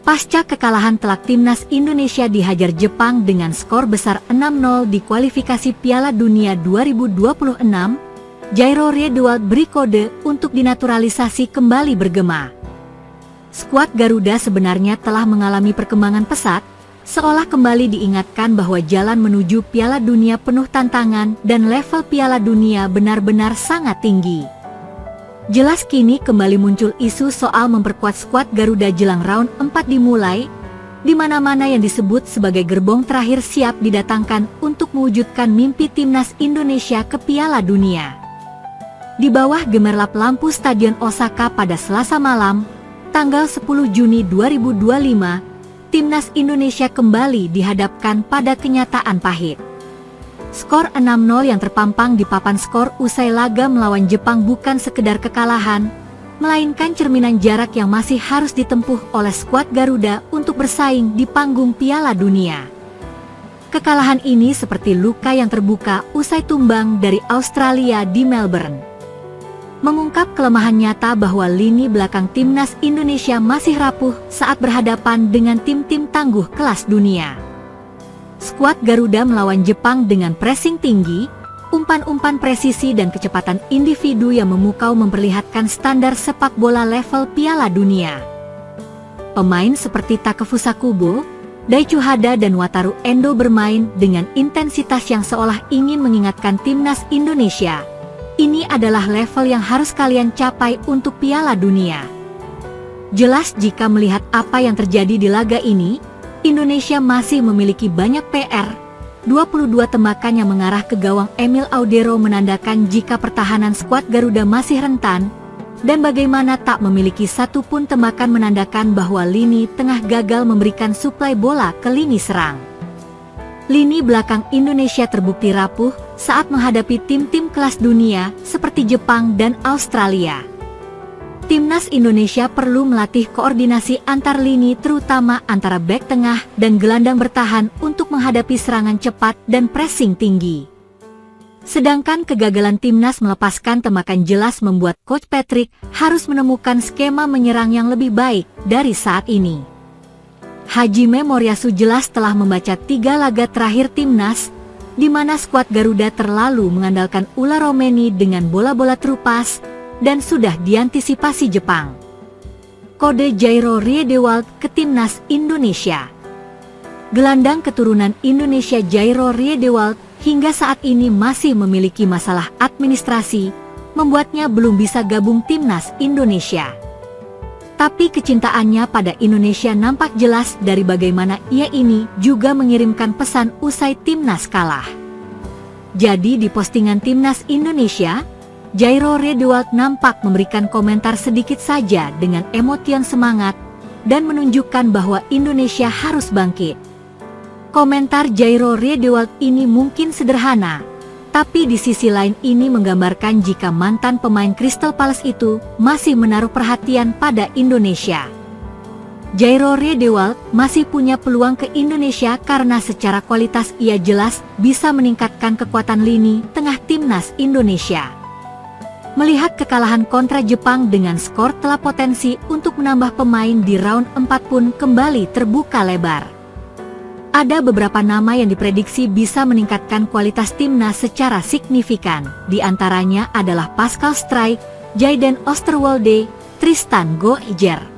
Pasca kekalahan telak timnas Indonesia dihajar Jepang dengan skor besar 6-0 di kualifikasi Piala Dunia 2026, Jairo Riedewald beri kode untuk dinaturalisasi kembali bergema. Skuad Garuda sebenarnya telah mengalami perkembangan pesat, seolah kembali diingatkan bahwa jalan menuju Piala Dunia penuh tantangan dan level Piala Dunia benar-benar sangat tinggi. Jelas kini kembali muncul isu soal memperkuat skuad Garuda jelang round 4 dimulai, di mana-mana yang disebut sebagai gerbong terakhir siap didatangkan untuk mewujudkan mimpi timnas Indonesia ke Piala Dunia. Di bawah gemerlap lampu Stadion Osaka pada Selasa malam, tanggal 10 Juni 2025, timnas Indonesia kembali dihadapkan pada kenyataan pahit. Skor 6-0 yang terpampang di papan skor usai laga melawan Jepang bukan sekedar kekalahan, melainkan cerminan jarak yang masih harus ditempuh oleh skuad Garuda untuk bersaing di panggung Piala Dunia. Kekalahan ini seperti luka yang terbuka usai tumbang dari Australia di Melbourne. Mengungkap kelemahan nyata bahwa lini belakang timnas Indonesia masih rapuh saat berhadapan dengan tim-tim tangguh kelas dunia. Skuad Garuda melawan Jepang dengan pressing tinggi, umpan-umpan presisi dan kecepatan individu yang memukau memperlihatkan standar sepak bola level Piala Dunia. Pemain seperti Takefusa Kubo, Daichi Hada dan Wataru Endo bermain dengan intensitas yang seolah ingin mengingatkan timnas Indonesia. Ini adalah level yang harus kalian capai untuk Piala Dunia. Jelas jika melihat apa yang terjadi di laga ini, Indonesia masih memiliki banyak PR. 22 tembakan yang mengarah ke gawang Emil Audero menandakan jika pertahanan skuad Garuda masih rentan, dan bagaimana tak memiliki satu pun tembakan menandakan bahwa lini tengah gagal memberikan suplai bola ke lini serang. Lini belakang Indonesia terbukti rapuh saat menghadapi tim-tim kelas dunia seperti Jepang dan Australia. Timnas Indonesia perlu melatih koordinasi antar lini terutama antara bek tengah dan gelandang bertahan untuk menghadapi serangan cepat dan pressing tinggi. Sedangkan kegagalan timnas melepaskan tembakan jelas membuat Coach Patrick harus menemukan skema menyerang yang lebih baik dari saat ini. Hajime Moriyasu jelas telah membaca 3 laga terakhir timnas, di mana skuad Garuda terlalu mengandalkan Ula Romeni dengan bola-bola terupas, dan sudah diantisipasi Jepang. Kode Jairo Riedewald ke timnas Indonesia. Gelandang keturunan Indonesia Jairo Riedewald hingga saat ini masih memiliki masalah administrasi, membuatnya belum bisa gabung timnas Indonesia. Tapi kecintaannya pada Indonesia nampak jelas dari bagaimana ia ini juga mengirimkan pesan usai timnas kalah. Jadi di postingan timnas Indonesia, Jairo Riedewald nampak memberikan komentar sedikit saja dengan emotian semangat dan menunjukkan bahwa Indonesia harus bangkit. Komentar Jairo Riedewald ini mungkin sederhana, tapi di sisi lain ini menggambarkan jika mantan pemain Crystal Palace itu masih menaruh perhatian pada Indonesia. Jairo Riedewald masih punya peluang ke Indonesia karena secara kualitas ia jelas bisa meningkatkan kekuatan lini tengah timnas Indonesia. Melihat kekalahan kontra Jepang dengan skor telah potensi untuk menambah pemain di round 4 pun kembali terbuka lebar. Ada beberapa nama yang diprediksi bisa meningkatkan kualitas timnas secara signifikan, di antaranya adalah Pascal Struijk, Jayden Oosterwolde, Tristan Goijer.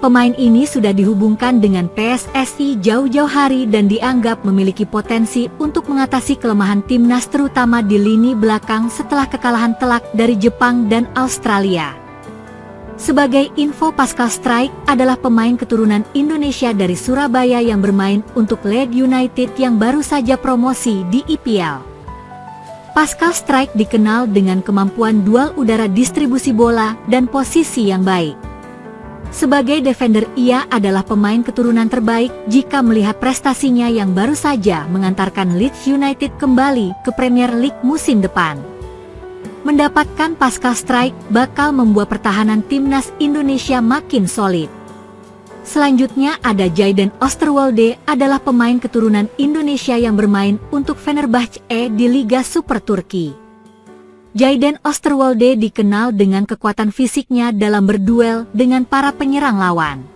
Pemain ini sudah dihubungkan dengan PSSI jauh-jauh hari dan dianggap memiliki potensi untuk mengatasi kelemahan timnas terutama di lini belakang setelah kekalahan telak dari Jepang dan Australia. Sebagai info, Pascal Struijk adalah pemain keturunan Indonesia dari Surabaya yang bermain untuk Leeds United yang baru saja promosi di IPL. Pascal Struijk dikenal dengan kemampuan dual udara distribusi bola dan posisi yang baik. Sebagai defender ia adalah pemain keturunan terbaik jika melihat prestasinya yang baru saja mengantarkan Leeds United kembali ke Premier League musim depan. Mendapatkan Pascal Struijk bakal membuat pertahanan timnas Indonesia makin solid. Selanjutnya ada Jayden Oosterwolde adalah pemain keturunan Indonesia yang bermain untuk Fenerbahce di Liga Super Turki. Jayden Oosterwolde dikenal dengan kekuatan fisiknya dalam berduel dengan para penyerang lawan.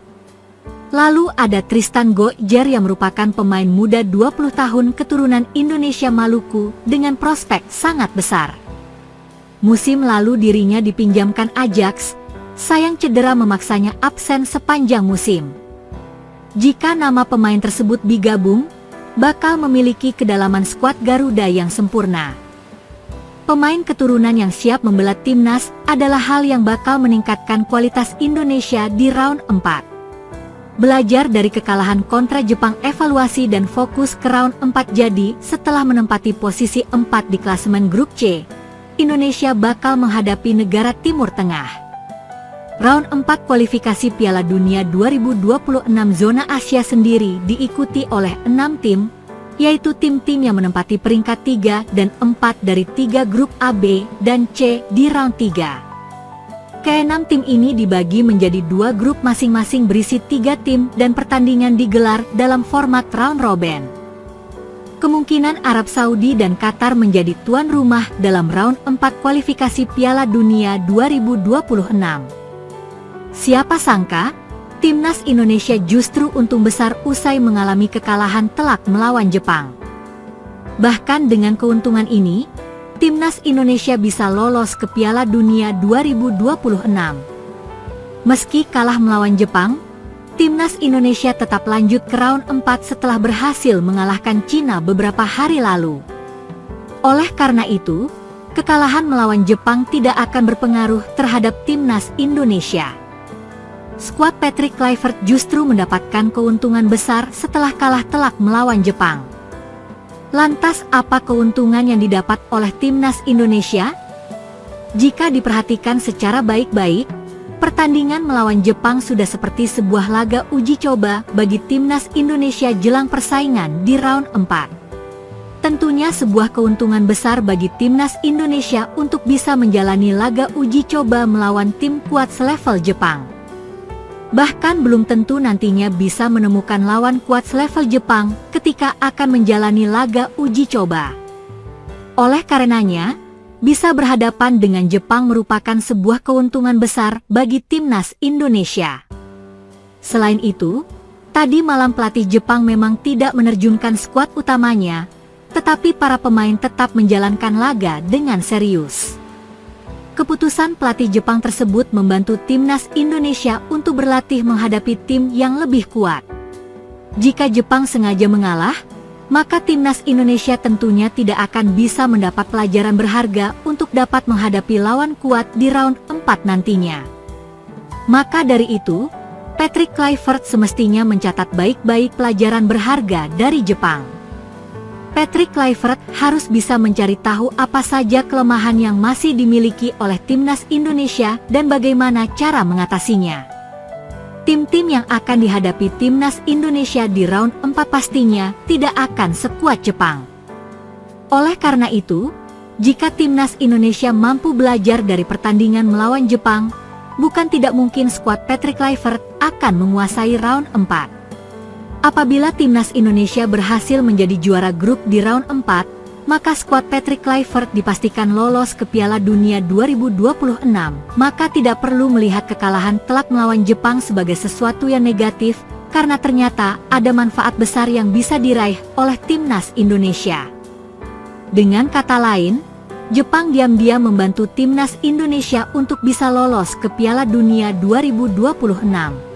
Lalu ada Tristan Gojjar yang merupakan pemain muda 20 tahun keturunan Indonesia Maluku dengan prospek sangat besar. Musim lalu dirinya dipinjamkan Ajax, sayang cedera memaksanya absen sepanjang musim. Jika nama pemain tersebut digabung, bakal memiliki kedalaman skuad Garuda yang sempurna. Pemain keturunan yang siap membela timnas adalah hal yang bakal meningkatkan kualitas Indonesia di round 4. Belajar dari kekalahan kontra Jepang, evaluasi dan fokus ke round 4. Jadi, setelah menempati posisi 4 di klasemen grup C, Indonesia bakal menghadapi negara Timur Tengah. Round 4 kualifikasi Piala Dunia 2026 zona Asia sendiri diikuti oleh 6 tim, yaitu tim-tim yang menempati peringkat 3 dan 4 dari 3 grup A, B, dan C di round 3. Ke-6 tim ini dibagi menjadi 2 grup masing-masing berisi 3 tim dan pertandingan digelar dalam format round robin. Kemungkinan Arab Saudi dan Qatar menjadi tuan rumah dalam round 4 kualifikasi Piala Dunia 2026. Siapa sangka, timnas Indonesia justru untung besar usai mengalami kekalahan telak melawan Jepang. Bahkan dengan keuntungan ini, timnas Indonesia bisa lolos ke Piala Dunia 2026. Meski kalah melawan Jepang, timnas Indonesia tetap lanjut ke round 4 setelah berhasil mengalahkan Cina beberapa hari lalu. Oleh karena itu, kekalahan melawan Jepang tidak akan berpengaruh terhadap timnas Indonesia. Skuad Patrick Kluivert justru mendapatkan keuntungan besar setelah kalah telak melawan Jepang. Lantas apa keuntungan yang didapat oleh timnas Indonesia? Jika diperhatikan secara baik-baik, pertandingan melawan Jepang sudah seperti sebuah laga uji coba bagi timnas Indonesia jelang persaingan di round 4. Tentunya sebuah keuntungan besar bagi timnas Indonesia untuk bisa menjalani laga uji coba melawan tim kuat selevel Jepang. Bahkan belum tentu nantinya bisa menemukan lawan kuat selevel Jepang ketika akan menjalani laga uji coba. Oleh karenanya, bisa berhadapan dengan Jepang merupakan sebuah keuntungan besar bagi timnas Indonesia. Selain itu, tadi malam pelatih Jepang memang tidak menerjunkan skuad utamanya, tetapi para pemain tetap menjalankan laga dengan serius. Keputusan pelatih Jepang tersebut membantu timnas Indonesia untuk berlatih menghadapi tim yang lebih kuat. Jika Jepang sengaja mengalah, maka timnas Indonesia tentunya tidak akan bisa mendapat pelajaran berharga untuk dapat menghadapi lawan kuat di round 4 nantinya. Maka dari itu, Patrick Kluivert semestinya mencatat baik-baik pelajaran berharga dari Jepang. Patrick Kluivert harus bisa mencari tahu apa saja kelemahan yang masih dimiliki oleh timnas Indonesia dan bagaimana cara mengatasinya. Tim-tim yang akan dihadapi timnas Indonesia di round 4 pastinya tidak akan sekuat Jepang. Oleh karena itu, jika timnas Indonesia mampu belajar dari pertandingan melawan Jepang, bukan tidak mungkin skuad Patrick Kluivert akan menguasai round 4. Apabila timnas Indonesia berhasil menjadi juara grup di round 4, maka skuad Patrick Kluivert dipastikan lolos ke Piala Dunia 2026. Maka tidak perlu melihat kekalahan telak melawan Jepang sebagai sesuatu yang negatif, karena ternyata ada manfaat besar yang bisa diraih oleh timnas Indonesia. Dengan kata lain, Jepang diam-diam membantu timnas Indonesia untuk bisa lolos ke Piala Dunia 2026.